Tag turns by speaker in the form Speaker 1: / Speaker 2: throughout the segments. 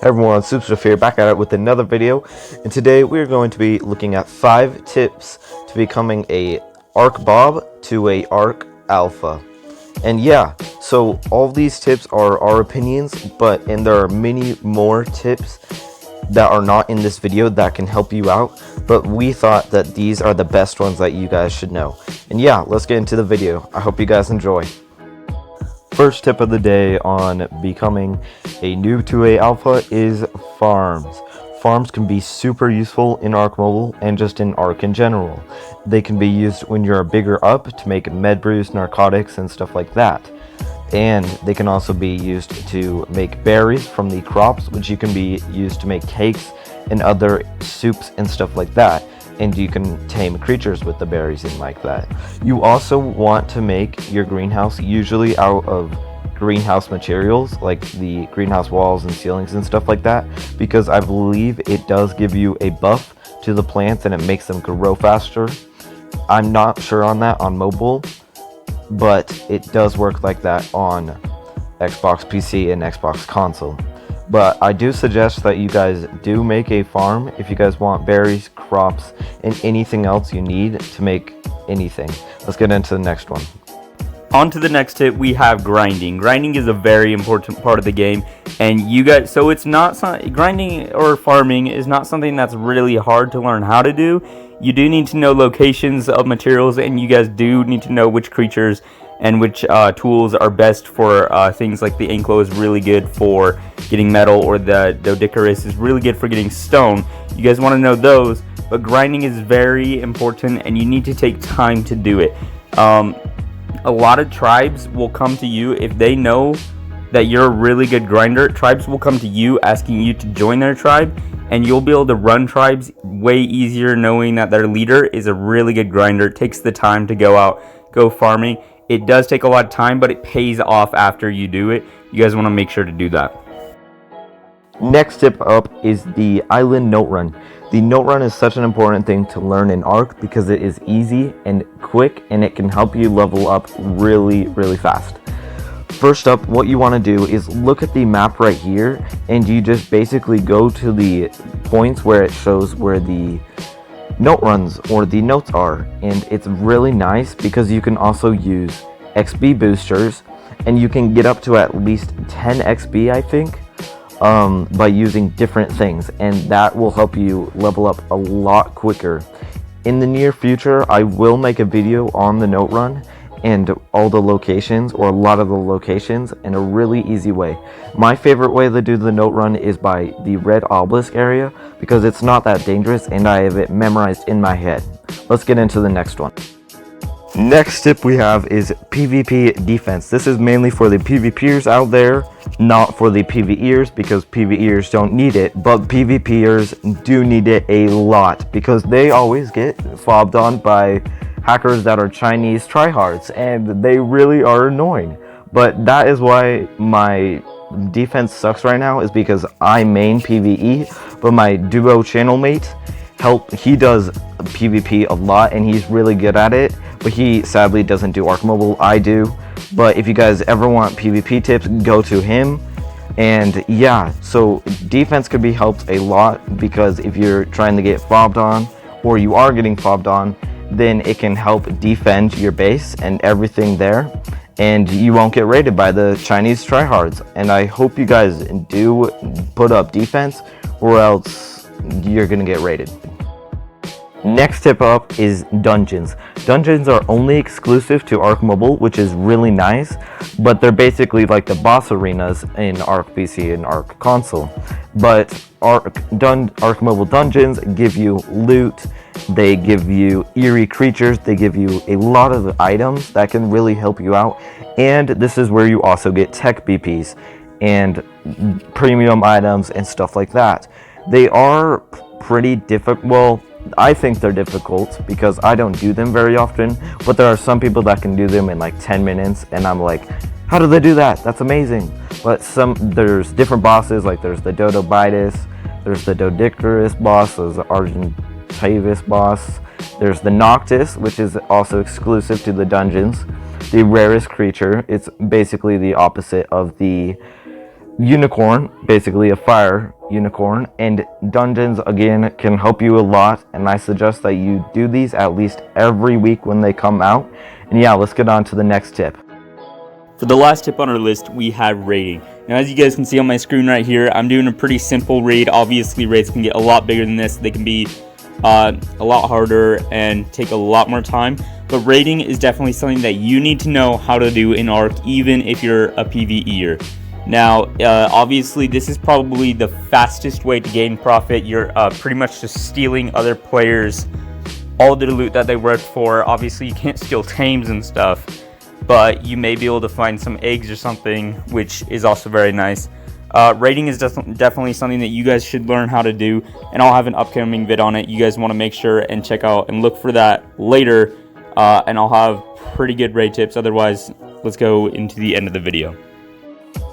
Speaker 1: Hey everyone, Superstuff here, back at it with another video, and today we're going to be looking at 5 tips to becoming a Ark Bob to a Ark Alpha. And yeah, so all these tips are our opinions, and there are many more tips that are not in this video that can help you out, but we thought that these are the best ones that you guys should know. And yeah, let's get into the video. I hope you guys enjoy. First tip of the day on becoming a Noob To A Alpha is farms. Farms can be super useful in Ark Mobile and just in Ark in general. They can be used when you're bigger up to make med brews, narcotics, and stuff like that. And they can also be used to make berries from the crops, which you can be used to make cakes and other soups and stuff like that. And you can tame creatures with the berries and like that. You also want to make your greenhouse usually out of greenhouse materials, like the greenhouse walls and ceilings and stuff like that, because I believe it does give you a buff to the plants and it makes them grow faster. I'm not sure on that on mobile, but it does work like that on Xbox PC and Xbox console. But I do suggest that you guys do make a farm if you guys want berries, crops, and anything else you need to make anything. Let's get into the next one.
Speaker 2: On to the next tip, we have grinding. Grinding is a very important part of the game, and so it's not grinding or farming is not something that's really hard to learn how to do. You do need to know locations of materials, and you guys do need to know which creatures and which tools are best for things like the Anklo is really good for getting metal, or the Doedicurus is really good for getting stone. You guys want to know those, but grinding is very important, and you need to take time to do it. A lot of tribes will come to you if they know that you're a really good grinder. Tribes will come to you asking you to join their tribe, and you'll be able to run tribes way easier knowing that their leader is a really good grinder. It takes the time to go farming. It does take a lot of time, but it pays off after you do it. You guys want to make sure to do that.
Speaker 1: Next tip up is the island note run. The note run is such an important thing to learn in Ark because it is easy and quick, and it can help you level up really fast. First up, what you want to do is look at the map right here, and you just basically go to the points where it shows where the note runs or the notes are, and it's really nice because you can also use XP boosters, and you can get up to at least 10 XP, I think, by using different things, and that will help you level up a lot quicker. In the near future, I will make a video on the note run and all the locations, or a lot of the locations, in a really easy way. My favorite way to do the note run is by the red obelisk area, because it's not that dangerous and I have it memorized in my head. Let's get into the next one. Next tip we have is PvP defense. This is mainly for the PvPers out there, not for the PvEers, because PvEers don't need it, but PvPers do need it a lot because they always get fobbed on by hackers that are Chinese tryhards, and they really are annoying. But that is why my defense sucks right now, is because I main PvE, but my duo channel mate, he does PvP a lot and he's really good at it, but he sadly doesn't do Ark Mobile. I do. But if you guys ever want PvP tips, go to him. And yeah, so defense could be helped a lot, because if you're trying to get fobbed on, or you are getting fobbed on, then it can help defend your base and everything there, and you won't get raided by the Chinese tryhards. And I hope you guys do put up defense, or else you're gonna get raided. Next tip up is dungeons. Dungeons are only exclusive to Ark Mobile, which is really nice, but they're basically like the boss arenas in Ark PC and Ark console. But Ark Mobile dungeons give you loot, they give you eerie creatures, they give you a lot of items that can really help you out, and this is where you also get tech BPs and premium items and stuff like that. They are pretty difficult. Well, I think they're difficult because I don't do them very often, but there are some people that can do them in like 10 minutes, and I'm like, how do they do that? That's amazing. But there's different bosses, like there's the Dodobitis, there's the Doedicurus boss, there's the Argentavis boss, there's the Noctis, which is also exclusive to the dungeons, the rarest creature. It's basically the opposite of the unicorn, basically a fire unicorn, and dungeons again can help you a lot, and I suggest that you do these at least every week when they come out. And yeah, let's get on to the next tip.
Speaker 2: For the last tip on our list, we have raiding. Now, as you guys can see on my screen right here, I'm doing a pretty simple raid. Obviously, raids can get a lot bigger than this. They can be a lot harder and take a lot more time. But raiding is definitely something that you need to know how to do in Ark, even if you're a PvEer. Now, obviously, this is probably the fastest way to gain profit. You're pretty much just stealing other players all the loot that they worked for. Obviously, you can't steal tames and stuff, but you may be able to find some eggs or something, which is also very nice. Raiding is definitely something that you guys should learn how to do, and I'll have an upcoming vid on it. You guys want to make sure and check out and look for that later, and I'll have pretty good raid tips. Otherwise, let's go into the end of the video.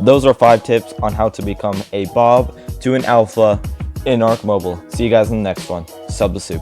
Speaker 1: Those are 5 tips on how to become a Bob to an Alpha in Ark Mobile. See you guys in the next one. Sub the soup.